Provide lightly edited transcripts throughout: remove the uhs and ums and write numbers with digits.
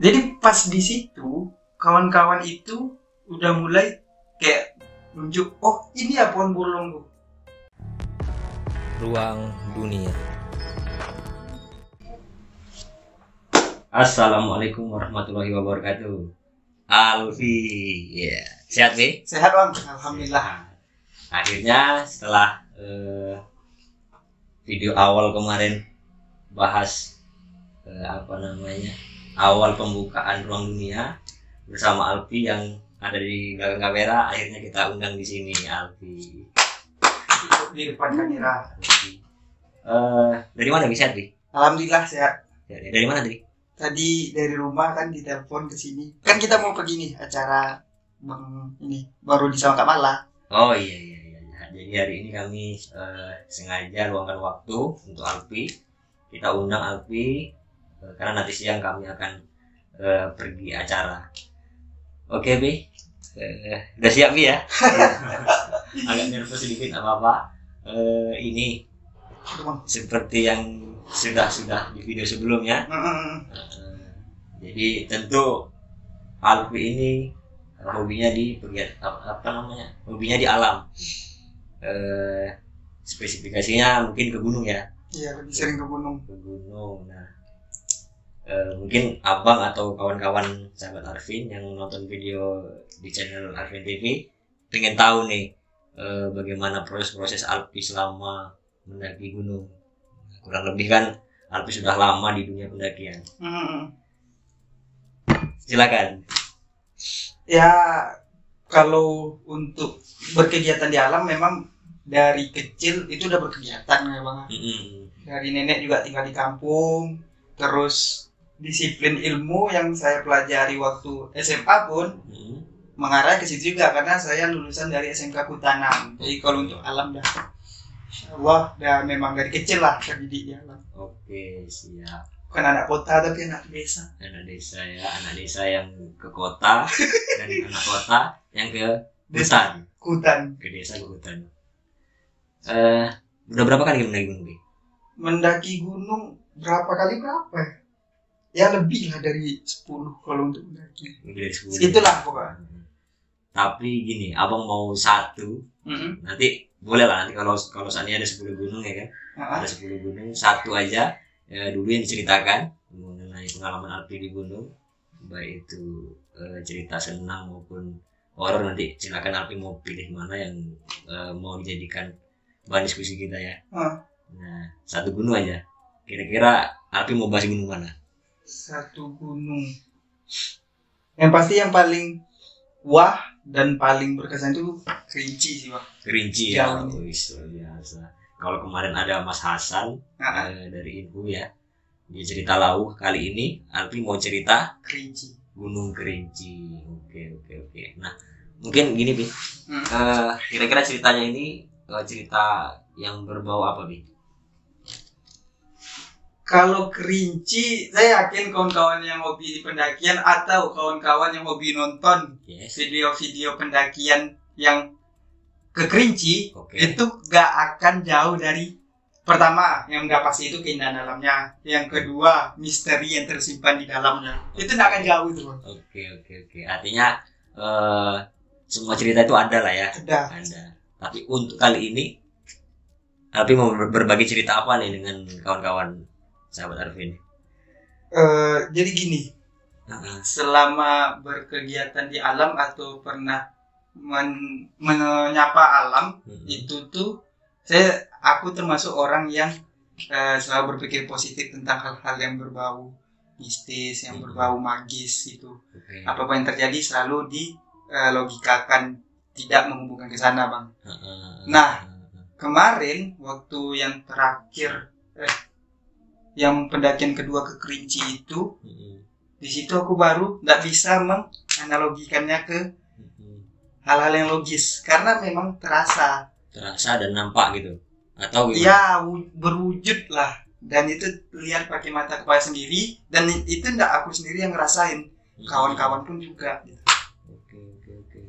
Jadi pas di situ kawan-kawan itu udah mulai kayak nunjuk, oh ini ya pohon bolong tuh. Ruang dunia. Assalamualaikum warahmatullahi wabarakatuh. Alfi, ya sehat Bi? Sehat bang, alhamdulillah. Akhirnya setelah video awal kemarin bahas awal pembukaan ruang dunia bersama Alfi yang ada di belakang kamera, akhirnya kita undang di sini Alfi. Di depan kamera. Dari mana bisa Bi? Alhamdulillah sehat. Dari mana tadi? Tadi dari rumah kan ditelepon ke sini. Kan kita mau pergi nih acara bang ini baru di Sawangkamala. Oh iya. Jadi hari ini kami sengaja luangkan waktu untuk Alfi. Kita undang Alfi karena nanti siang kami akan pergi acara. Oke Bi, udah siap Bi ya? Agak nervous sedikit apa-apa. Ini seperti yang sudah di video sebelumnya. Jadi tentu Alfi ini hobinya di hobinya di alam. Spesifikasinya mungkin ke gunung ya. Iya, lebih sering ke gunung. Nah, mungkin abang atau kawan-kawan sahabat Arvin yang nonton video di channel Arvin TV pengen tahu nih bagaimana proses Alfi selama mendaki gunung. Kurang lebih kan Alfi sudah lama di dunia pendakian. Silakan. Ya, kalau untuk berkegiatan di alam memang dari kecil itu udah berkegiatan ya bang. Dari nenek juga tinggal di kampung. Terus disiplin ilmu yang saya pelajari waktu SMA pun mengarah ke situ juga karena saya lulusan dari SMK Kutanan. Jadi kalau untuk alam dah Allah dah memang dari kecil lah terdidik di alam. Oke, siap. Bukan anak kota tapi anak desa. Anak desa ya, anak desa yang ke kota dan anak kota yang ke hutan. Ke desa ke hutan. Udah berapa kali mendaki gunung? Mendaki gunung berapa? Ya lebih lah dari 10 kalau untuk mendaki. Lebih dari 10. Itulah pokoknya. Tapi gini, abang mau satu. Nanti boleh lah nanti kalau seandainya ada 10 gunung ya kan. Ada 10 gunung, satu aja dulu yang diceritakan mengenai pengalaman Alfi di gunung, baik itu cerita senang maupun horor. Nanti silakan Alfi mau pilih mana yang mau dijadikan bahan diskusi kita ya. Nah, satu gunung aja. Kira-kira Alfi mau bahas gunung mana? Satu gunung. Yang pasti yang paling wah dan paling berkesan itu Kerinci sih Pak. Kerinci ya. Biasa. Kalau kemarin ada Mas Hasan dari Info ya, dia cerita Lauh. Kali ini Alfi mau cerita Kerinci. Gunung Kerinci. Oke. Nah, mungkin gini Bi. Kira-kira ceritanya ini cerita yang berbau apa Bi? Kalau Kerinci, saya yakin kawan-kawan yang hobi di pendakian atau kawan-kawan yang hobi nonton video-video pendakian yang ke Kerinci, itu gak akan jauh dari pertama yang udah pasti itu keindahan alamnya, yang kedua misteri yang tersimpan di dalamnya, itu gak akan jauh itu. Oke. Artinya semua cerita itu ada lah ya. Ada. Tapi untuk kali ini Alfi mau berbagi cerita apa nih dengan kawan-kawan sahabat Arvin? Jadi gini, selama berkegiatan di alam atau pernah menyapa alam, itu tuh aku termasuk orang yang selalu berpikir positif tentang hal-hal yang berbau mistis, yang berbau magis itu. Apapun yang terjadi selalu dilogikakan, tidak menghubungkan ke sana bang. Nah, kemarin waktu yang terakhir yang pendakian kedua ke Kerinci itu, di situ aku baru nggak bisa menganalogikannya ke hal-hal yang logis karena memang terasa dan nampak gitu atau gimana? Ya berwujud lah, dan itu lihat pakai mata kepala sendiri, dan itu nggak aku sendiri yang ngerasain, kawan-kawan pun juga gitu. Oke.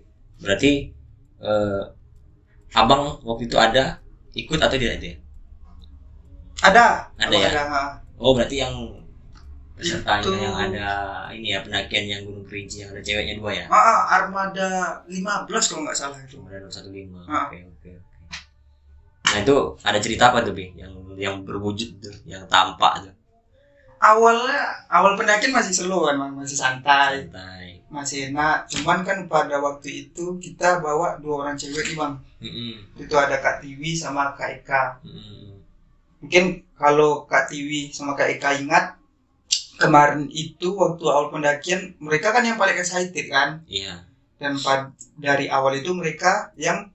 Berarti abang waktu itu ada ikut atau tidak dia? Ada ya. Oh berarti yang pesertanya yang ada ini ya, pendakian yang Gunung Kerinci yang ada ceweknya 2 ya. Armada 15 kalau nggak salah itu. Armada 215. Oke. Nah itu ada cerita apa tuh Bi? Yang berwujud tuh, yang tampak tuh. Awal pendakian masih slow kan, masih santai. Masih enak. Cuman kan pada waktu itu kita bawa 2 orang cewek nih Bang. Itu ada Kak Tiwi sama Kak Eka. Mungkin kalau Kak Tiwi sama Kak Eka ingat, kemarin itu waktu awal pendakian mereka kan yang paling excited kan. Iya. Dan dari awal itu mereka yang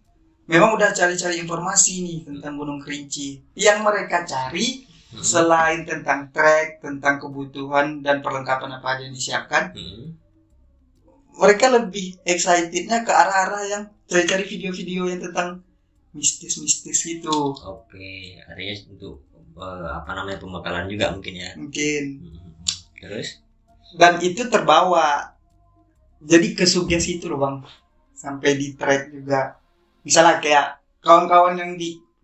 memang udah cari-cari informasi nih tentang Gunung Kerinci. Yang mereka cari selain tentang trek, tentang kebutuhan dan perlengkapan apa aja yang disiapkan, mereka lebih excitednya ke arah-arah yang cari-cari video-video yang tentang mistis-mistis gitu. Oke, artinya untuk pembekalan juga mungkin ya. Mungkin. Terus? Dan itu terbawa. Jadi kesugesti itu loh Bang. Sampai di trek juga. Misalnya kayak kawan-kawan yang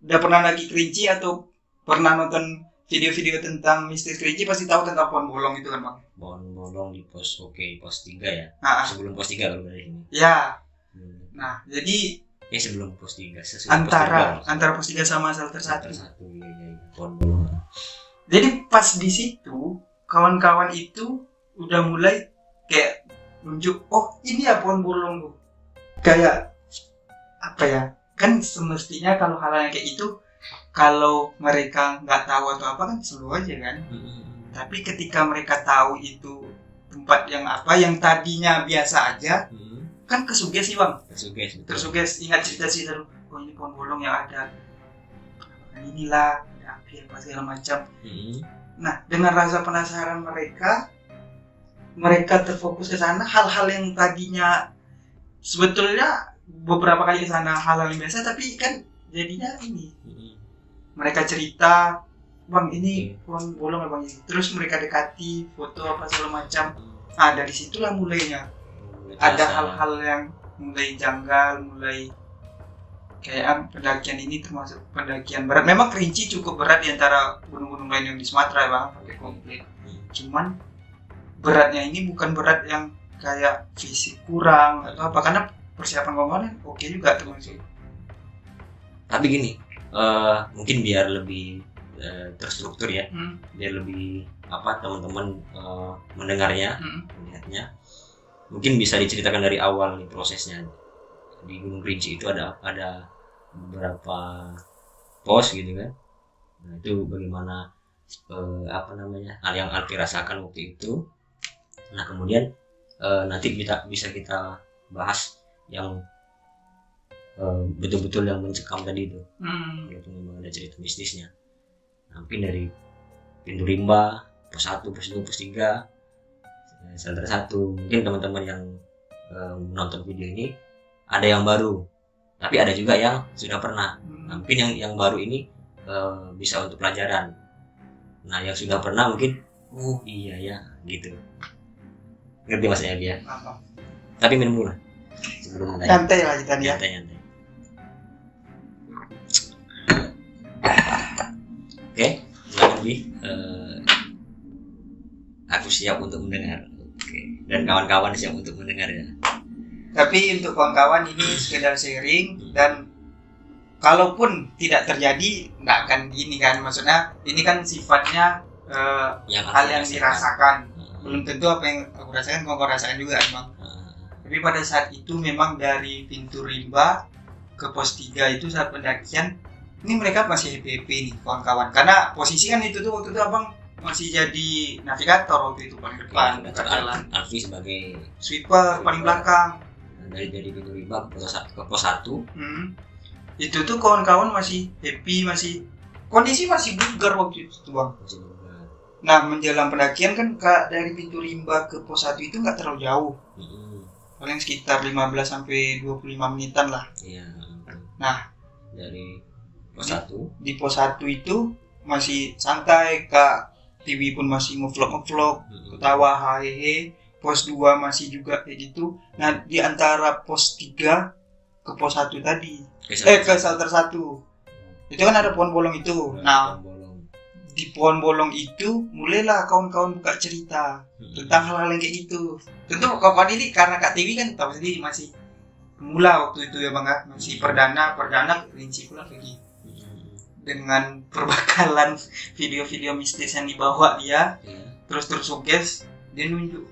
udah pernah lagi Kerinci atau pernah nonton video-video tentang mistis Kerinci pasti tahu tentang pohon bolong itu kan Bang. Pohon bolong di pos 3 ya. Sebelum pos 3 kalau dari sini. Ya. Nah, jadi sebelum pos 3. Antara pos 3 sama shelter 1. Pohon bolong. Jadi pas di situ kawan-kawan itu udah mulai kayak nunjuk, oh ini ya pohon bolong tuh. Kayak apa ya? Kan semestinya kalau hal yang kayak itu, kalau mereka nggak tahu atau apa kan seru aja kan. Tapi ketika mereka tahu itu tempat yang apa yang tadinya biasa aja, kan kesugesti Bang. Tersugesti, ingat cerita-cerita, oh ini pohon bolong yang ada inilah, ada api apa segala macam. Nah, dengan rasa penasaran mereka terfokus ke sana. Hal-hal yang tadinya sebetulnya beberapa kali ke sana hal-hal yang biasa, tapi kan jadinya ini. Mereka cerita, Bang ini pohon bolong ya Bang ini. Terus mereka dekati, foto apa segala macam. Nah, dari situlah mulainya. Ada hal-hal yang mulai janggal, mulai kayak pendakian ini termasuk pendakian berat. Memang Kerinci cukup berat di antara gunung-gunung lain yang di Sumatera ya Bang, pakai komplit. Cuman beratnya ini bukan berat yang kayak fisik kurang atau apa, karena persiapan kawan oke juga termasuk. Tapi gini, mungkin biar lebih terstruktur ya, biar lebih teman-teman mendengarnya, melihatnya, mungkin bisa diceritakan dari awal nih prosesnya. Di Gunung Kerinci itu ada beberapa pos gitu kan. Nah itu bagaimana hal yang Alfi rasakan waktu itu. Nah kemudian nanti bisa kita bahas yang betul-betul yang mencekam tadi itu. Walaupun memang ada cerita mistisnya. Nah, mungkin dari pintu rimba, pos 1, pos 2, pos 3, shelter 1. Mungkin teman-teman yang menonton video ini ada yang baru, tapi ada juga yang sudah pernah. Nah, mungkin yang baru ini bisa untuk pelajaran. Nah yang sudah pernah mungkin iya ya gitu, ngerti maksudnya dia. Tapi minum dulu sebelum nyantai lah kita ya. Nyantai. Oke, lebih aku siap untuk mendengar. Oke. Dan kawan-kawan siap untuk mendengar ya. Tapi untuk kawan-kawan ini sekedar sharing, dan kalaupun tidak terjadi nggak akan gini kan, maksudnya ini kan sifatnya hal yang dirasakan. Belum tentu apa yang aku rasakan kau rasakan juga emang. Tapi pada saat itu memang dari pintu rimba ke pos 3 itu saat pendakian ini mereka masih happy nih kawan-kawan, karena posisi kan itu tuh waktu itu abang masih jadi navigator waktu itu paling depan jalan. Alfi sebagai sweeper paling belakang. Dari pintu rimba ke pos 1. Itu tuh kawan-kawan masih happy, masih kondisi masih bugar waktu itu Bang. Nah menjelang pendakian kan dari pintu rimba ke pos 1 itu nggak terlalu jauh, paling sekitar 15-25 menitan lah. Iya. Nah dari pos 1 di pos 1 itu masih santai, Kak TV pun masih ngevlog, ketawa hehehe. Pos 2 masih juga kayak gitu. Nah di antara pos 3 ke pos 1 tadi ke shelter 1 itu kan ada pohon bolong itu. Nah di pohon bolong itu mulailah kawan-kawan buka cerita tentang hal-hal yang kayak gitu. Tentu kawan-kawan ini karena Kak Tiwi kan tahu sendiri masih pemula waktu itu ya Bang, masih perdana rinci pula lagi dengan perbekalan video-video mistis yang dibawa dia. Terus suges dia nunjuk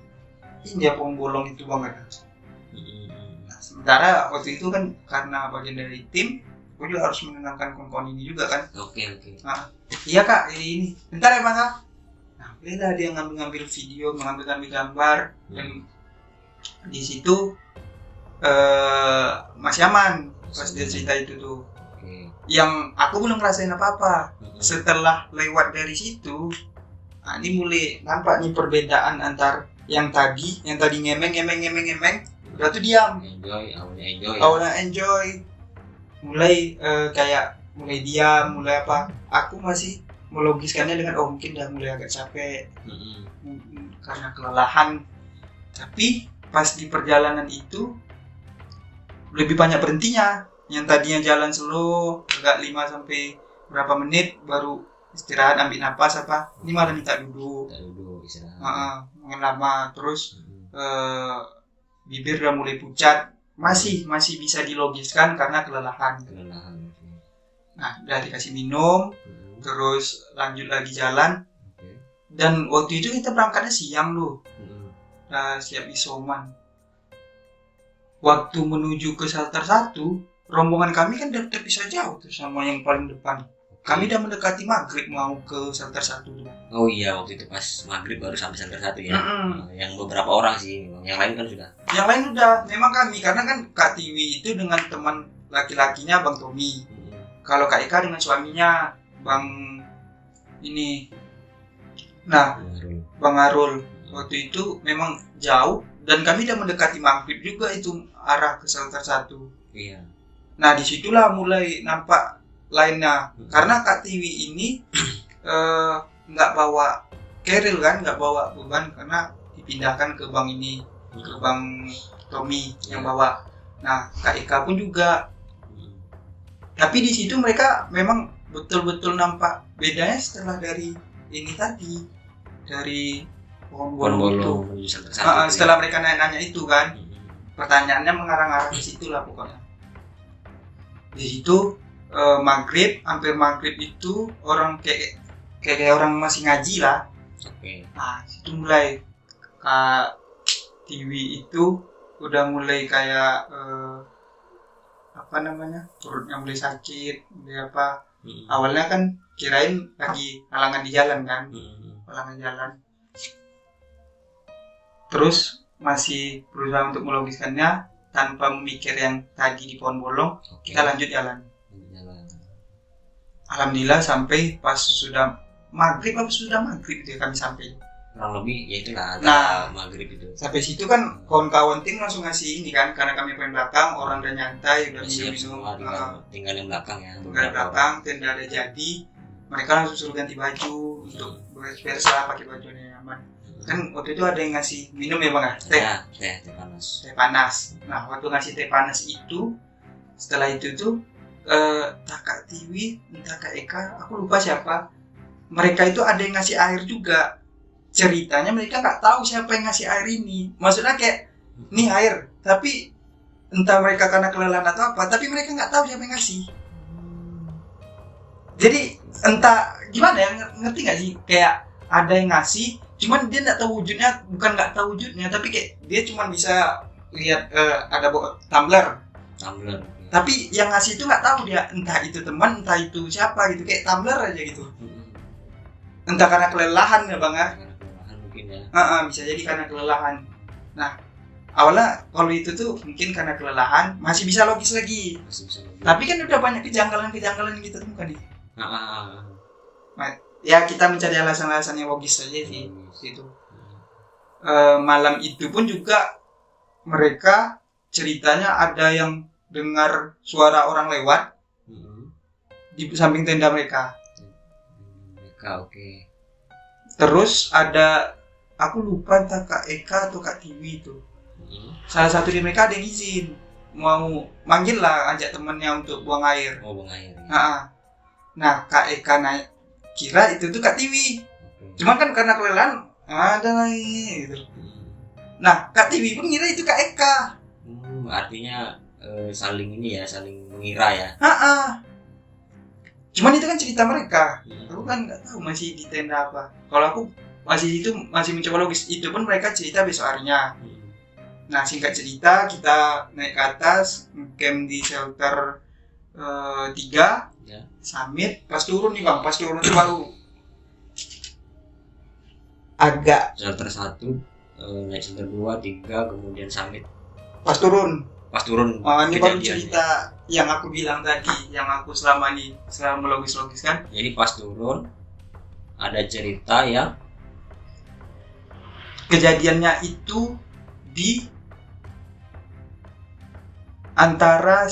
ini dia pohon bolong itu Bang. Nah, sementara waktu itu kan karena bagian dari tim, aku juga harus menenangkan kawan-kawan ini juga kan. Oke. Nah, iya Kak, ini bentar ya Bang Kak. Nah, bolehlah dia ngambil video, mengambil gambar dan di situ masih aman pas dia cerita itu tuh. Yang aku belum ngerasain apa-apa. Setelah lewat dari situ, nah ini mulai nampak nih perbedaan antar yang tadi ngemeng, udah tuh diam. Awalnya enjoy. Mulai mulai diam, mulai apa? Aku masih melogiskannya dengan mungkin udah mulai agak capek karena kelelahan. Tapi pas di perjalanan itu lebih banyak berhentinya. Yang tadinya jalan slow agak 5 sampai berapa menit baru istirahat ambil napas apa. Ini malah minta duduk istirahat. Lama terus bibir udah mulai pucat. Masih bisa dilogiskan karena kelelahan. Nah, udah dikasih minum, terus lanjut lagi jalan. Dan waktu itu kita berangkatnya siang loh. Siap isoman. Waktu menuju ke shelter 1, rombongan kami kan udah terpisah jauh tuh sama yang paling depan. Kami udah mendekati maghrib mau ke shelter 1 tuh. Oh iya, waktu itu pas maghrib baru sampai shelter 1 ya. Yang beberapa orang sih, yang lain kan sudah. Yang lain udah, memang kami karena kan Kak Tiwi itu dengan teman laki-lakinya Bang Tommy. Kalau Kak Eka dengan suaminya Bang ini. Nah, Bang Arul. Waktu itu memang jauh dan kami udah mendekati maghrib juga itu arah ke shelter 1. Iya. Nah, disitulah mulai nampak lainnya. Karena Kak Tiwi ini nggak bawa keril kan, nggak bawa beban karena dipindahkan ke Bang ini, ke Bang Tommy yang bawa. Nah, Kak Eka pun juga. Tapi di situ mereka memang betul-betul nampak bedanya setelah dari ini tadi, dari pohon bolong itu. Setelah mereka nanya itu kan, pertanyaannya mengarah-arah ke situ lah pokoknya. Di situ hampir maghrib itu orang kayak orang masih ngaji lah. Nah, situ mulai Kak Tiwi itu udah mulai kayak perutnya mulai sakit, mulai apa. Awalnya kan kirain lagi halangan di jalan kan, halangan jalan. Terus masih berusaha untuk melogiskannya tanpa memikir yang tadi di pohon bolong. Kita lanjut jalan. Alhamdulillah sampai pas sudah maghrib itu kami sampai. Kurang lebih ya itulah maghrib itu. Sampai situ kan kawan-kawan tim langsung ngasih ini kan, karena kami paling belakang, orang udah nyantai, udah minum. Tinggal yang belakang ya. Tinggal belakang, tenda ada jadi. Mereka langsung suruh ganti baju untuk beres-beres lah, pakai baju yang aman. Kan waktu itu ada yang ngasih minum ya Bang? Teh panas. Nah, waktu ngasih teh panas itu, setelah itu tuh Kak Tiwi, entah Kak Eka, aku lupa siapa. Mereka itu ada yang ngasih air juga. Ceritanya mereka nggak tahu siapa yang ngasih air ini. Maksudnya kayak nih air, tapi entah mereka karena kelelahan atau apa, tapi mereka nggak tahu siapa yang ngasih. Jadi entah gimana ya, ngerti nggak sih? Kayak ada yang ngasih, cuman dia nggak tahu wujudnya, bukan nggak tahu wujudnya, tapi kayak dia cuma bisa lihat ada tumbler. Tapi yang ngasih itu nggak tahu dia, entah itu teman, entah itu siapa gitu, kayak tumbler aja gitu. Entah karena kelelahan ya Bang ya. Mungkin ya. Bisa jadi karena kelelahan. Nah, awalnya kalau itu tuh mungkin karena kelelahan masih bisa logis lagi. Tapi kan udah banyak kejanggalan gitu tuh kan nih. Ya kita mencari alasan-alasan yang logis saja sih itu. Malam itu pun juga mereka ceritanya ada yang dengar suara orang lewat di samping tenda mereka. Oke. Terus ada, aku lupa entah Kak Eka atau Kak Tiwi itu. Salah satu di mereka ada yang izin mau manggil lah, ajak temannya untuk buang air. Buang air. Ya. Nah, Kak Eka naik kira itu tuh Kak Tiwi. Cuman kan karena kelelahan ada lagi gitu. Nah Kak Tiwi pun ngira itu Kak Eka. Artinya saling ini ya, saling mengira ya. Cuman itu kan cerita mereka. Aku kan nggak tahu masih di tenda apa. Kalau aku masih mencoba logis. Itu pun mereka cerita besok harinya. Nah singkat cerita kita naik ke atas, camp di shelter 3 ya. Summit. Pas turun nih Bang, pas turun itu baru agak shelter 1, naik shelter 2, 3, kemudian summit. Pas turun. Ini baru cerita yang aku bilang tadi, yang aku selama melogis-logis kan. Jadi pas turun ada cerita yang kejadiannya itu di antara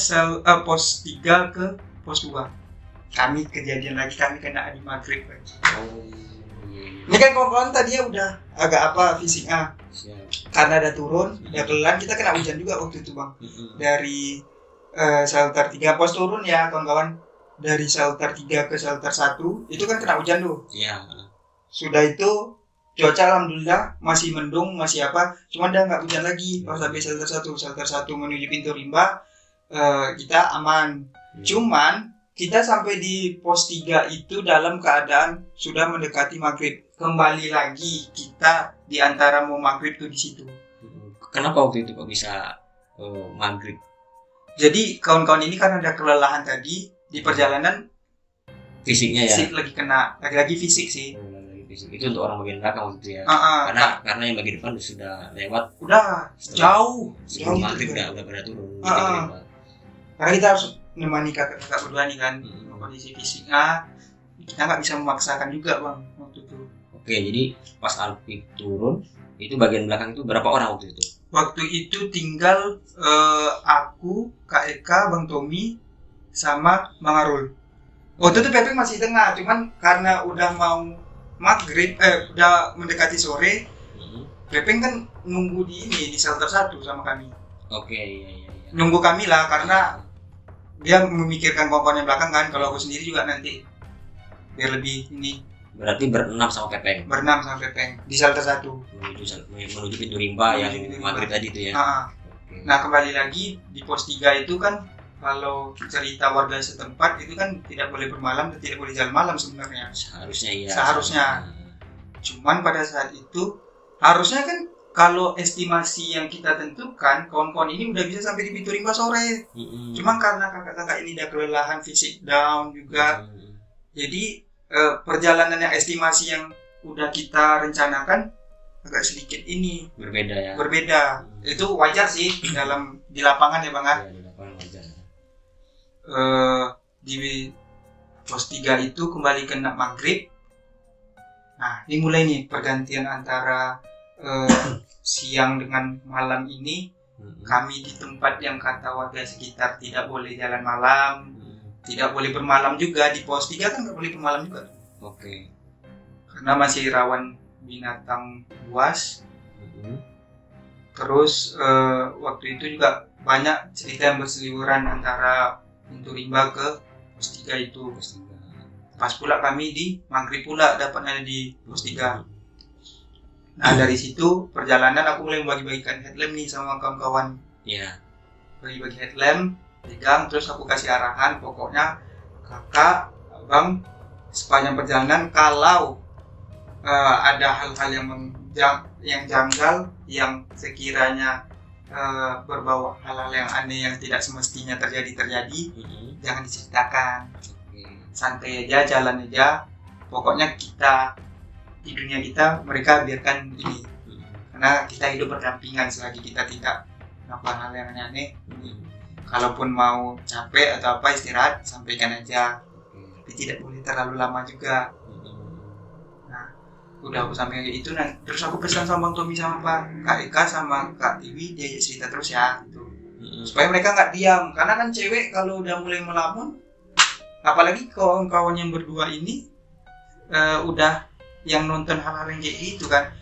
pos 3 ke pos 2. Kami kena di maghrib lagi. Ini kan kawan-kawan tadi ya udah agak fisiknya. Karena ada turun, udah kelelahan, kita kena hujan juga waktu itu Bang. Dari shelter 3 pos turun ya kawan-kawan. Dari shelter 3 ke shelter 1 itu kan kena hujan tuh. Iya. Sudah itu cuaca alhamdulillah masih mendung, masih cuma udah nggak hujan lagi. Pas sampai shelter 1 menuju pintu rimba, kita aman. Cuman kita sampai di pos 3 itu dalam keadaan sudah mendekati maghrib. Kembali lagi kita di antara mau maghrib tuh di situ. Kenapa waktu itu kok bisa maghrib? Jadi kawan-kawan ini kan ada kelelahan tadi di perjalanan. Fisiknya ya. Fisik lagi fisik sih. Itu untuk orang bagian belakang waktu itu ya. Karena yang bagian depan sudah lewat. Udah jauh. Sebelum maghrib udah pada turun. Karena kita harus menemani kakak berdua nih kan, kondisi fisiknya kita nggak bisa memaksakan juga Bang waktu itu. Oke, jadi pas Alpi turun itu bagian belakang itu berapa orang waktu itu? Waktu itu tinggal aku, Kak Eka, Bang Tommy, sama Bang Arul. Waktu itu Pepeng masih tengah, cuman karena udah mau maghrib, udah mendekati sore, Pepeng kan nunggu di shelter 1 sama kami. Oke, iya. Nunggu kami lah karena dia memikirkan kawan-kawan yang belakang kan. Kalau aku sendiri juga nanti biar lebih ini. Berarti berenam sama Pepeng di shelter 1 menuju pintu rimba yang maghrib tadi itu ya. Okay. Nah kembali lagi di pos 3 itu kan kalau cerita warga setempat itu kan tidak boleh bermalam dan tidak boleh jalan malam sebenarnya. Seharusnya. Cuman pada saat itu harusnya kan kalau estimasi yang kita tentukan, kawan-kawan ini udah bisa sampai di pintu rimba sore. Cuma karena kakak-kakak ini udah kelelahan, fisik down juga. Jadi perjalanan yang estimasi yang udah kita rencanakan agak sedikit berbeda. Itu wajar sih di lapangan ya Bang. Di lapangan wajar. Di pos 3 itu kembali kena maghrib. Nah ini mulai nih pergantian antara siang dengan malam ini. Kami di tempat yang kata warga sekitar tidak boleh jalan malam, tidak boleh bermalam juga. Di pos 3 kan nggak boleh bermalam juga. Oke. Karena masih rawan binatang buas. Terus waktu itu juga banyak cerita yang berseliweran antara pintu rimba ke pos 3 itu. Pas pula kami di maghrib pula dapat ada di pos 3. Nah dari situ perjalanan aku mulai membagi-bagikan headlamp nih sama kawan-kawan. Iya. Bagi-bagi headlamp, pegang, terus aku kasih arahan. Pokoknya kakak, abang, sepanjang perjalanan kalau ada hal-hal yang janggal, yang sekiranya berbau hal-hal yang aneh yang tidak semestinya terjadi, jangan diceritakan. Santai aja, jalan aja. Pokoknya kita di dunia kita, mereka biarkan ini, karena kita hidup berdampingan selagi kita tidak melakukan hal yang aneh-aneh. Kalaupun mau capek atau apa istirahat, sampaikan aja, tapi tidak boleh terlalu lama juga. Nah udah aku sampaikan itu, nah terus aku pesan sama Bang Tommy sama Kak Eka sama Kak Tiwi, dia cerita terus ya gitu, supaya mereka nggak diam. Karena kan cewek kalau udah mulai melamun, apalagi kawan-kawan yang berdua ini udah yang nonton hal-hal yang kayak gitu kan.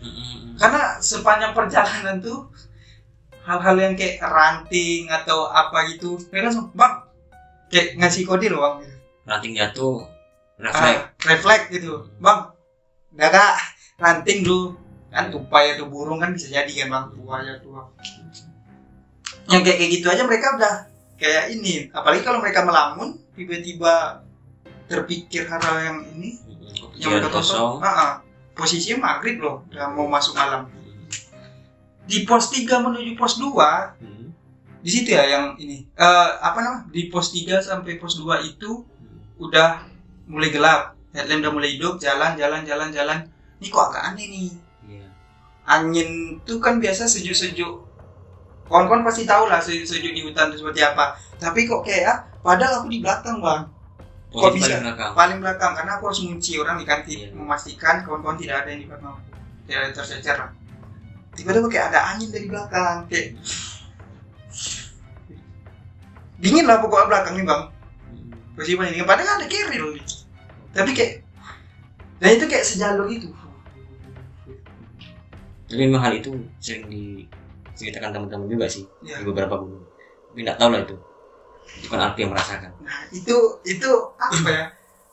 Karena sepanjang perjalanan tuh hal-hal yang kayak ranting atau apa gitu, mereka langsung Bang kayak ngasih kode loh Bang. Ranting jatuh refleks gitu. Bang, udah kak ranting dulu kan, tupai atau burung kan bisa jadi kan bang, buaya tua. Yang kayak gitu aja mereka udah kayak ini. Apalagi kalau mereka melamun tiba-tiba terpikir hal yang ini yang mereka tonton. Posisinya maghrib loh, udah mau masuk malam. Di pos 3 menuju pos 2 di situ ya yang ini di pos 3 sampai pos 2 itu udah mulai gelap, headlamp udah mulai hidup, jalan. Ini kok agak aneh nih. Angin tuh kan biasa sejuk-sejuk. Kawan-kawan pasti tahu lah sejuk di hutan itu seperti apa. Tapi kok kayak padahal aku di belakang bang. Kok bisa paling belakang karena aku harus ngunci orang di kantin, memastikan kawan-kawan tidak ada yang di belakang aku, tidak ada tercecer lah. Tiba-tiba kayak ada angin dari belakang, kayak dingin lah pokoknya belakang nih bang. Posisi ini padahal ada keril nih. Tapi kayak dan itu kayak sejalur gitu. Tapi memang hal itu sering diceritakan teman-teman juga sih di beberapa gunung. Tapi nggak tahu lah itu kan aku yang merasakan. Nah itu apa ya?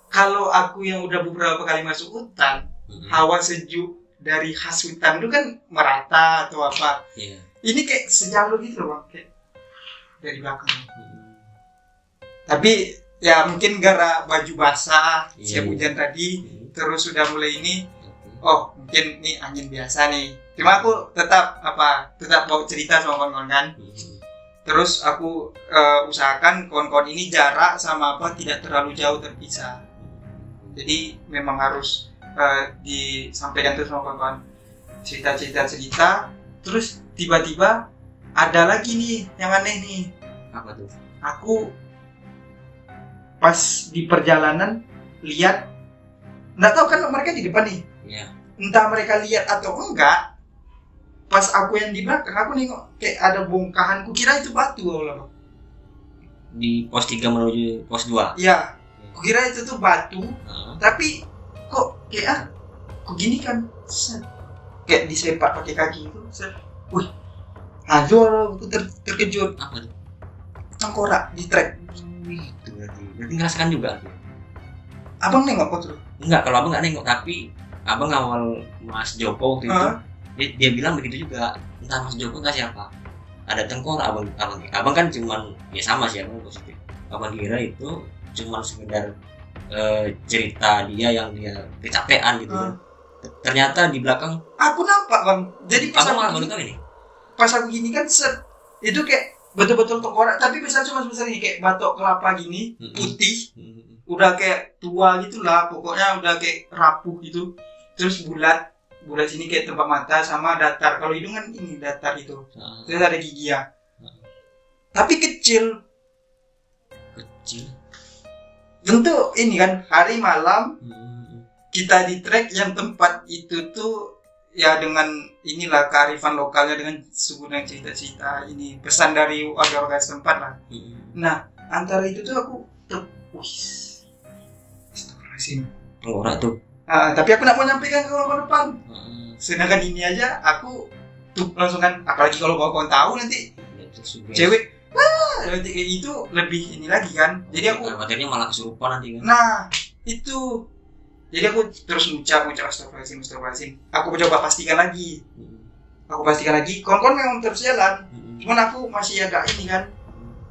Kalau aku yang udah beberapa kali masuk hutan, hawa sejuk dari khas hutan itu kan merata atau apa. Ini kayak sejalur gitu loh bang, kayak dari belakang. Tapi ya mungkin gara baju basah siap hujan tadi, terus sudah mulai ini. Oh mungkin ini angin biasa nih. Cuma aku tetap bawa cerita sama kawan-kawan kan. Terus aku usahakan kawan-kawan ini jarak sama tidak terlalu jauh terpisah. Jadi memang harus disampaikan terus sama kawan-kawan cerita. Terus tiba-tiba ada lagi nih yang aneh nih. Apa tuh? Aku pas di perjalanan lihat, nggak tahu kan mereka di depan nih. Entah mereka lihat atau enggak, pas aku yang di belakang aku nengok kayak ada bongkahan, kukira itu batu Allah. Di pos 3 menuju pos 2? Iya, kukira itu tuh batu, tapi kok kayak kok gini kan, kayak disepak pakai kaki itu, wih, aduh aku terkejut. Apa tuh? Tengkorak di trek. Itu berarti ngerasakan juga. Abang nengok kok tuh? Enggak, kalau abang nggak nengok, tapi abang awal Mas Joko waktu itu dia bilang begitu juga. Entah Mas Joko entah siapa, ada tengkorak. Abang kan cuman ya sama sih, abang positif. Abang kira itu cuman sekedar cerita dia yang dia kecapean gitu kan. Ternyata di belakang aku nampak bang. Jadi pas abang baru tahu ini. Pas aku gini kan itu kayak betul-betul tengkorak, tapi besar cuma sebesar ini, kayak batok kelapa gini, putih. Udah kayak tua gitulah, pokoknya udah kayak rapuh gitu. Terus bulat sini kayak tempat mata sama datar. Kalau hidung kan ini datar itu. Terus ada gigi ya. Tapi kecil. Tentu ini kan hari malam kita di trek yang tempat itu tuh ya dengan inilah kearifan lokalnya, dengan dengan cerita-cerita ini pesan dari warga-warga setempat lah. Nah antara itu tuh aku tengkorak tuh. Tapi aku nak mau nyampaikan ke orang depan. Sedangkan ini aja aku tuh langsung kan, apalagi kalau kawan tahu nanti cewek nanti kayak itu lebih ini lagi kan. Jadi aku khawatirnya malah kesurupan nanti kan. Nah itu jadi aku terus mengucap astagfirullahaladzim. Aku coba pastikan lagi. Kawan-kawan memang terus jalan. Cuman aku masih agak ini kan.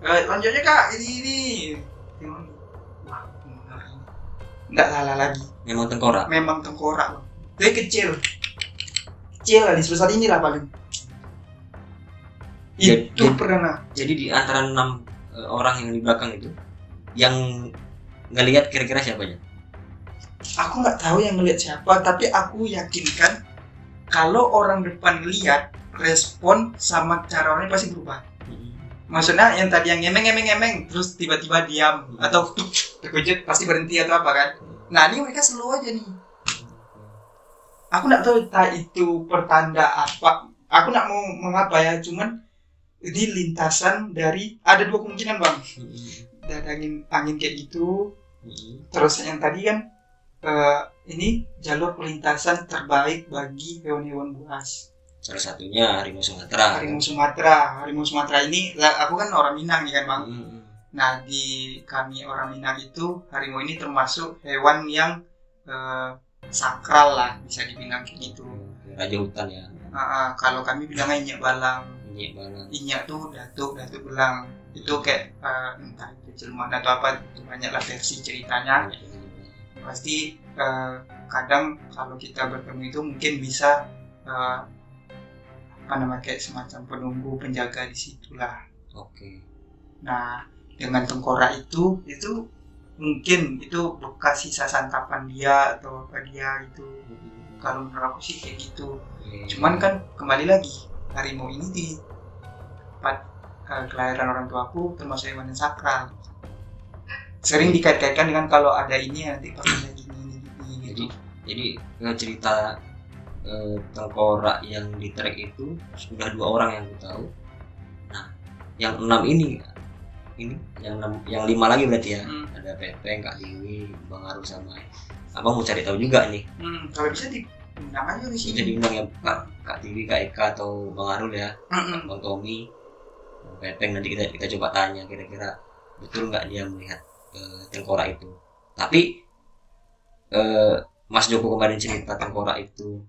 Lanjutnya kak ini. Nggak salah lagi. Memang tengkorak. Dia kecil lah, di sebesar inilah paling. Itu pernah. Jadi di antara 6 orang yang di belakang itu, yang ngelihat kira-kira siapanya? Aku nggak tahu yang ngelihat siapa, tapi aku yakinkan kalau orang depan lihat, respon sama cara orangnya pasti berubah. Maksudnya yang tadi yang ngemeng terus tiba-tiba diam atau terkejut pasti berhenti atau apa kan. Nah ini mereka slow aja nih. Aku nggak tahu itu pertanda apa. Aku nggak mau mengapa ya, cuman ini lintasan dari ada 2 kemungkinan bang. Ada angin kayak gitu. Terus yang tadi kan ini jalur perlintasan terbaik bagi hewan-hewan buas. Salah satunya harimau Sumatera. Harimau Sumatera ini aku kan orang Minang nih kan bang. Nah, di kami orang Minang itu harimau ini termasuk hewan yang sakral lah, bisa dibilang kayak gitu. Raja hutan ya. Kalau kami bilangnya inyak balang. Inyak balang. Inyak tuh datuk belang. Itu kayak entah itu jelmaan atau apa, banyaklah versi ceritanya. Pasti kadang kalau kita bertemu itu mungkin bisa kayak semacam penunggu penjaga di situlah. Oke. Nah, dengan tengkorak itu mungkin itu bekas sisa santapan dia atau apa dia itu. Kalau menurut aku sih kayak gitu. Cuman kan kembali lagi, harimau ini di tempat kelahiran orang tuaku termasuk hewan yang sakral. Sering dikait-kaitkan dengan kalau ada ini nanti pasti ada gini gitu. Jadi cerita tengkorak yang di trek itu sudah 2 orang yang aku tahu. Nah, yang 6 ini yang 5 lagi berarti ya. Ada Pepeng, Kak Dewi, Bang Arul sama Abang mau cari tahu juga nih. Kalau bisa diundang aja di sini. Jadi undang ya Kak Dewi, Kak Eka atau Bang Arul ya. Bang Tommy, Bang Pepeng, nanti kita coba tanya kira-kira betul nggak dia melihat tengkorak itu. Tapi Mas Joko kemarin cerita tengkorak itu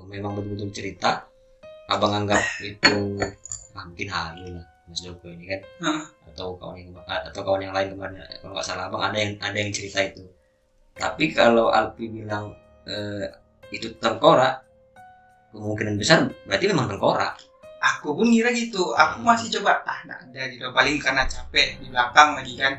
memang betul-betul cerita. Abang anggap itu mungkin halu lah Mas Joko ini kan, atau kawan yang lain kemarin kalau nggak salah Abang ada yang cerita itu. Tapi kalau Alpi bilang itu tengkorak, kemungkinan besar berarti memang tengkorak. Aku pun ngira gitu. Aku masih coba nggak ada gitu, paling karena capek di belakang lagi kan.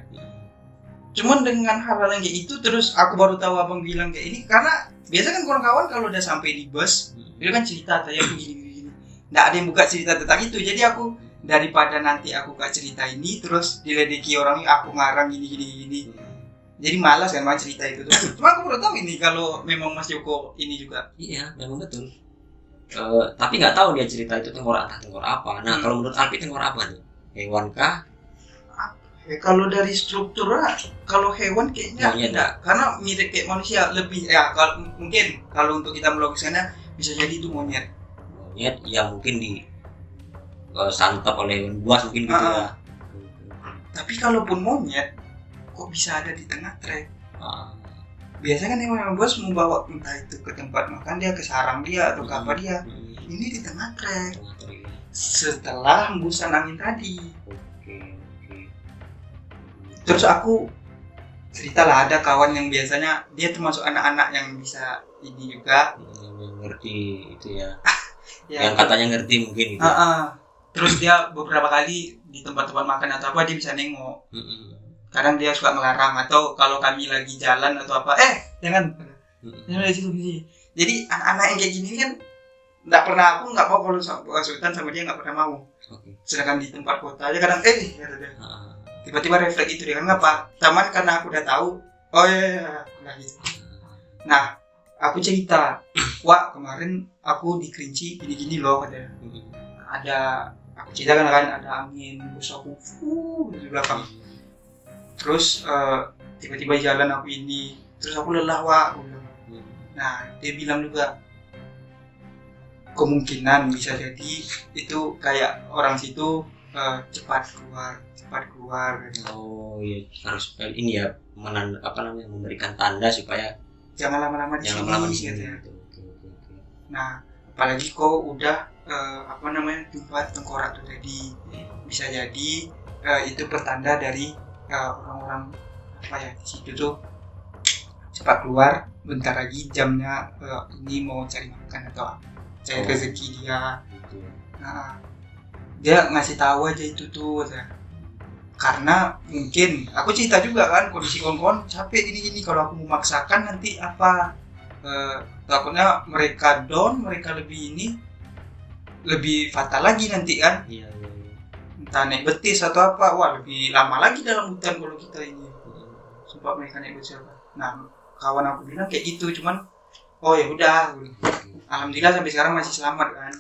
Cuman dengan hal-hal yang kayak itu terus aku baru tahu Abang bilang kayak ini, karena biasa kan kawan-kawan kalau udah sampai di bus dia kan cerita saya begini. Nggak ada yang buka cerita tentang itu. Jadi aku daripada nanti aku gak cerita ini terus diledeki orang ini aku ngarang gini. Jadi malas kan cerita itu tuh. Cuma aku baru tahu ini kalau memang Mas Joko ini juga. Iya, memang betul. Tapi nggak tahu dia cerita itu tengkorak apa. Nah, kalau menurut Alpi tengkorak apa tuh? Hewan kah? Kalau dari strukturnya, kalau hewan kayaknya enggak, karena mirip kayak manusia lebih ya. Mungkin kalau untuk kita melogikanya bisa jadi itu monyet yang mungkin di santap oleh hewan buas mungkin gitu ya. Tapi kalaupun monyet kok bisa ada di tengah trek? Biasanya kan hewan buas membawa entah itu ke tempat makan dia, ke sarang dia atau ke apa dia. Ini di tengah trek setelah hembusan angin tadi. Terus aku ceritalah ada kawan yang biasanya dia termasuk anak-anak yang bisa ini juga ngerti itu ya. Yang katanya ngerti mungkin gitu. Terus dia beberapa kali di tempat-tempat makan atau apa dia bisa nengok. Kadang dia suka melarang, atau kalau kami lagi jalan atau apa, jangan di situ. Jadi anak-anak yang kayak gini kan aku nggak mau kalau konsultan sama dia, nggak pernah mau. Sedangkan di tempat kota aja kadang tiba-tiba refleks itu dia kan ngapa? Taman karena aku udah tahu. Udah gitu. Nah, aku cerita, wah kemarin aku di Kerinci gini-gini loh katanya. Ada aku cerita kan ada angin bus aku di belakang. Terus tiba-tiba jalan aku ini, terus aku lelah aku bilang. Nah, dia bilang juga kemungkinan bisa jadi itu kayak orang situ cepat keluar gitu. Oh iya, harus ini ya memberikan tanda supaya jangan lama-lama di sini gitu ya. Nah, apalagi kok udah jumpa tengkorak tuh tadi, bisa jadi itu pertanda dari orang-orang di situ tuh cepat keluar, bentar lagi jamnya ini mau cari makan atau cari rezeki dia. Nah, dia ngasih tahu aja itu tuh karena mungkin aku cerita juga kan kondisi kawan-kawan capek gini kalau aku memaksakan nanti apa takutnya mereka down, mereka lebih fatal lagi nanti kan. Iya. Entah naik betis atau apa, lebih lama lagi dalam hutan kalau kita ini sempat mereka naik betis apa. Nah, kawan aku bilang kayak gitu, cuman ya udah, alhamdulillah sampai sekarang masih selamat kan.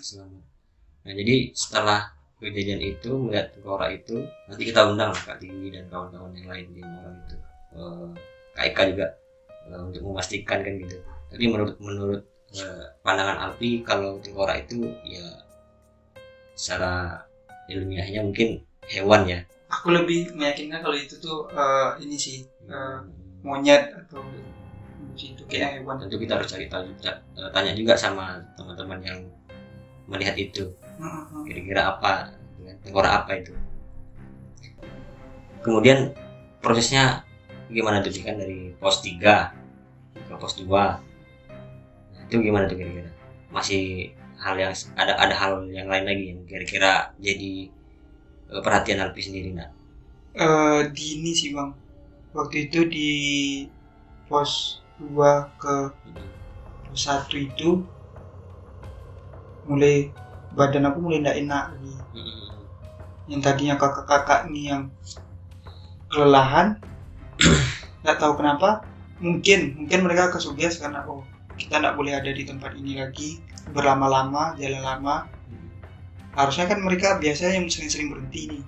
Nah, jadi setelah kejadian itu, melihat tengkorak itu, nanti kita undang lah Kak Tiwi dan kawan-kawan yang lain di orang itu, Kak Eka juga, untuk memastikan kan gitu. Tapi menurut pandangan Alpi, kalau tengkorak itu ya secara ilmiahnya mungkin hewan ya. Aku lebih meyakinkan kalau itu tuh ini sih monyet atau itu kayak hewan. Tentu kita harus cari tahu, tanya juga sama teman-teman yang melihat itu. Kira-kira apa, tengkorak apa itu. Kemudian prosesnya gimana tuh kan dari pos 3 ke pos 2. Nah, itu gimana tuh kira-kira? Masih ada hal yang lain lagi yang kira-kira jadi perhatian Alpi sendiri nak? Di ini sih bang, waktu itu di pos 2 ke pos 1 itu mulai badan aku mulai tidak enak lagi. Yang tadinya kakak-kakak nih yang kelelahan, nggak tahu kenapa, mungkin mereka kesuges karena kita nggak boleh ada di tempat ini lagi berlama-lama, jalan lama. Harusnya kan mereka biasanya yang sering-sering berhenti nih.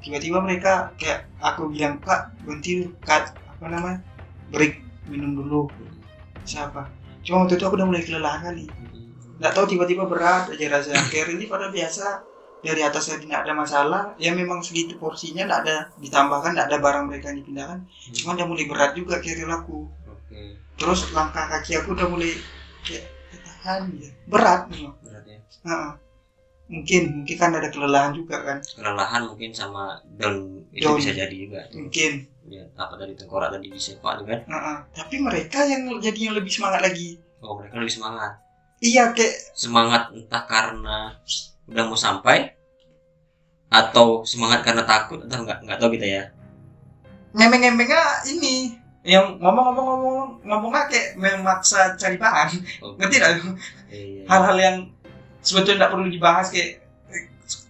Tiba-tiba mereka kayak aku bilang, Kak berhenti, break, minum dulu. Siapa? Cuma waktu itu aku udah mulai kelelahan kali. Nggak tahu tiba-tiba berat aja rasanya. Kayak ini pada biasa dari atasnya tidak ada masalah, ya memang segitu porsinya, tidak ada ditambahkan, tidak ada barang mereka yang dipindahkan. Cuma udah mulai berat juga keril aku. Terus langkah kaki aku udah mulai kayak tahan ya. Berat nih. Berat ya. Mungkin kan ada kelelahan juga kan. Kelelahan mungkin sama down itu bisa jadi juga. Mungkin. Ya, apa tadi tengkorak tadi bisa pak kan? Tapi mereka yang jadi yang lebih semangat lagi. Oh, mereka lebih semangat. Iya, kayak semangat entah karena udah mau sampai atau semangat karena takut atau nggak tahu kita ya. Ngemeng-ngemengnya ini yang ngomongnya kayak memaksa cari bahan. Ngerti nggak? Hal-hal yang sebetulnya nggak perlu dibahas, kayak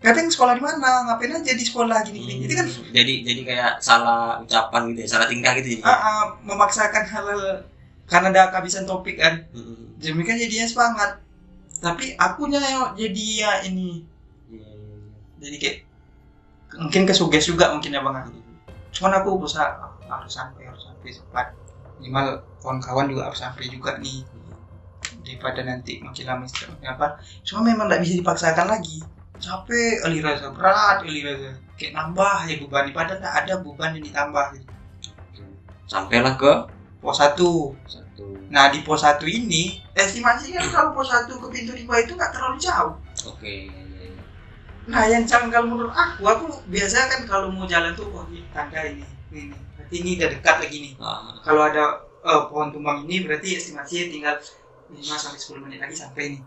kadang sekolah di mana, ngapain aja di sekolah gini-gini. Jadi kan jadi kayak salah ucapan gitu ya, salah tingkah gitu. Memaksakan hal-hal karena ada kehabisan topik kan. Jadi kan jadinya semangat. Tapi akunya yang jadi ya ini. Jadi kayak mungkin kesuges juga mungkin ya bang. Cuman aku berusaha harus sampai cepat. Minimal kawan-kawan juga harus sampai juga nih. Daripada nanti makin lama apa. Cuma memang tidak bisa dipaksakan lagi. Capek, rasa berat, kayak nambah ya beban. Padahal tak ada beban yang ditambah. Sampailah ke pos 1. Nah di pos 1 ini estimasinya kalau pos 1 ke pintu 5 itu nggak terlalu jauh. Nah yang janggal menurut aku biasanya kan kalau mau jalan tuh ini tanda ini. Berarti ini udah dekat lagi nih. Kalau ada pohon tumbang ini berarti estimasinya tinggal 5-10 menit lagi sampai nih.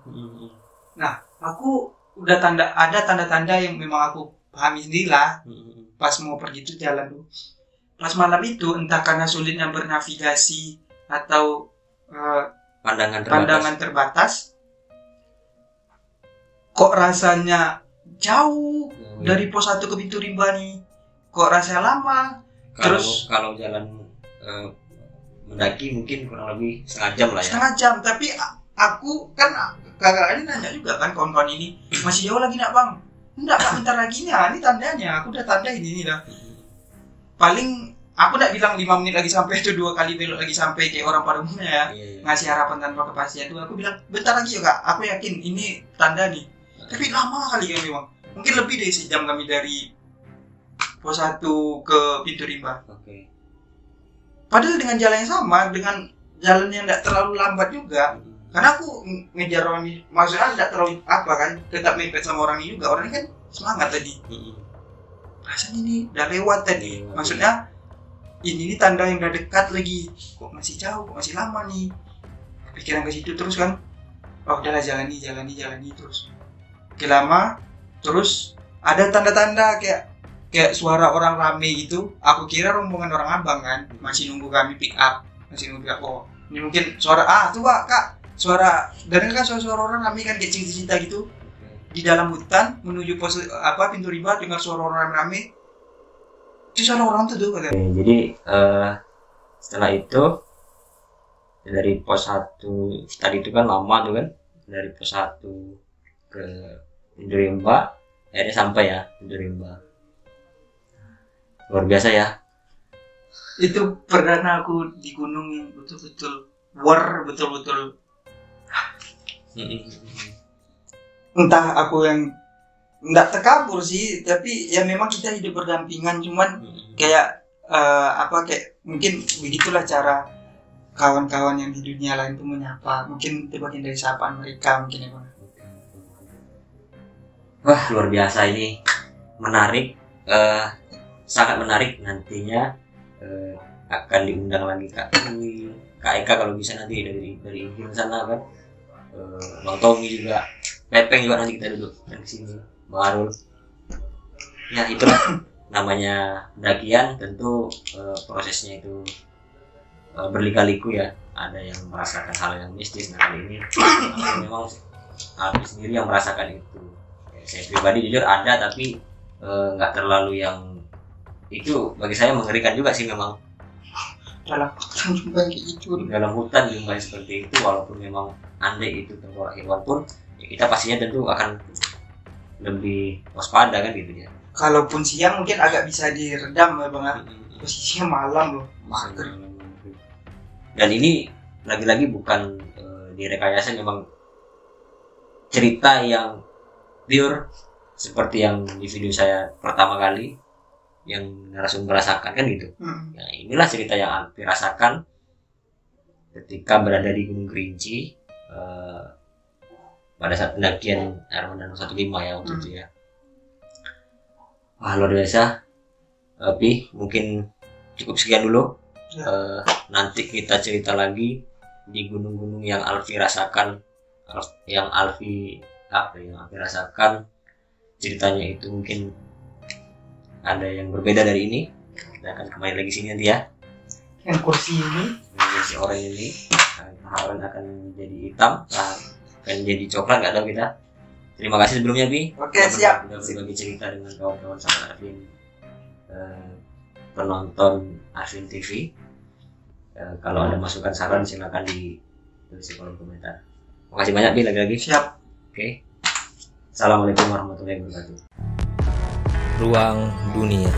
Nah aku udah ada tanda-tanda yang memang aku pahami sendiri lah. Pas mau pergi tuh jalan tuh. Pas malam itu entah karena sulitnya bernavigasi atau pandangan terbatas, kok rasanya jauh dari pos 1 ke pintu rimba nih. Kok rasanya lama. Kalau jalan mendaki mungkin kurang lebih setengah jam lah ya. Setengah jam, tapi aku kan kakak ini nanya juga kan kawan-kawan ini, masih jauh lagi nak bang? Enggak kak, bentar lagi nih, ini tandanya, aku udah tanda ini dah. Paling aku udah bilang 5 menit lagi sampai itu 2 kali belok lagi sampai kayak orang pada umumnya ya. Ngasih harapan tanpa kepastian tuh. Aku bilang bentar lagi ya kak, aku yakin ini tanda nih. Tapi lama kali kan memang. Mungkin lebih dari sejam kami dari pos 1 ke pintu rimba. Padahal dengan jalan yang sama, dengan jalan yang tidak terlalu lambat juga. Karena aku ngejar orang ini, maksudnya tidak terlalu apa kan, tetap mepet sama orang ini juga. Orang ini kan semangat tadi. Rasanya ini udah lewat tadi. Maksudnya ini tanda yang udah dekat lagi. Kok masih jauh, kok masih lama nih. Pikiran ke situ terus kan. Oh udahlah jalani terus. Oke lama, terus ada tanda-tanda kayak suara orang rame gitu. Aku kira rombongan orang abang kan, masih nunggu kami pick up. Oh ini mungkin suara tuh kak. Suara dan kan suara orang rame kan kayak cerita gitu di dalam hutan menuju pos pintu rimba, dengar suara orang rame. Itu suara orang tuh katanya. Jadi setelah itu dari pos 1 tadi itu kan lama tuh kan, dari pos 1 ke pintu rimba akhirnya sampai ya pintu rimba. Luar biasa ya. Itu perdana aku di gunung yang betul-betul betul-betul. Entah aku yang nggak terkabul sih, tapi ya memang kita hidup berdampingan, cuman kayak kayak mungkin begitulah cara kawan-kawan yang di dunia lain tuh menyapa, mungkin itu bagian dari sapaan mereka mungkin ya Bang. Wah, luar biasa ini, menarik, sangat menarik. Nantinya akan diundang lagi Kak Eka kalau bisa nanti dari Inggris sana kan, Bang Tommy juga, Pepeng juga nanti kita duduk di sini, Bang Arul. Ya itulah namanya dakian, tentu prosesnya itu berliku-liku ya. Ada yang merasakan hal yang mistis, nah kali ini memang Alfi sendiri yang merasakan itu. Saya pribadi jujur ada, tapi nggak terlalu yang itu. Bagi saya mengerikan juga sih memang. Dalam hutan jumpa kayak gitu. Dalam hutan jumpa seperti itu, walaupun memang andai itu tengkorak hewan pun, ya kita pastinya tentu akan lebih waspada kan gitu ya. Kalaupun siang mungkin agak bisa diredam ya Bang. Posisinya malam loh, mager. Dan ini lagi-lagi bukan direkayasa, memang cerita yang pure seperti yang di video saya pertama kali yang narasumber rasakan kan gitu. Ya, inilah cerita yang Alfi rasakan ketika berada di Gunung Kerinci pada saat pendakian Armada 15 ya waktu itu ya. Wah, luar biasa. Alfi, mungkin cukup sekian dulu. Nanti kita cerita lagi di gunung-gunung yang Alfi rasakan, yang Alfi rasakan. Ceritanya itu mungkin ada yang berbeda dari ini. Kita akan kembali lagi sini nanti ya. Yang kursi ini, si orang ini akan jadi hitam, akan jadi coklat, nggak tahu kita. Terima kasih sebelumnya Bi. Oke, siap. Sudah berbagi cerita dengan kawan-kawan sama Arvin, penonton Arvin TV. Kalau ada masukan saran silakan ditulis di kolom komentar. Terima kasih banyak Bi lagi-lagi. Siap. Oke. Assalamualaikum warahmatullahi wabarakatuh. Ruang Dunia.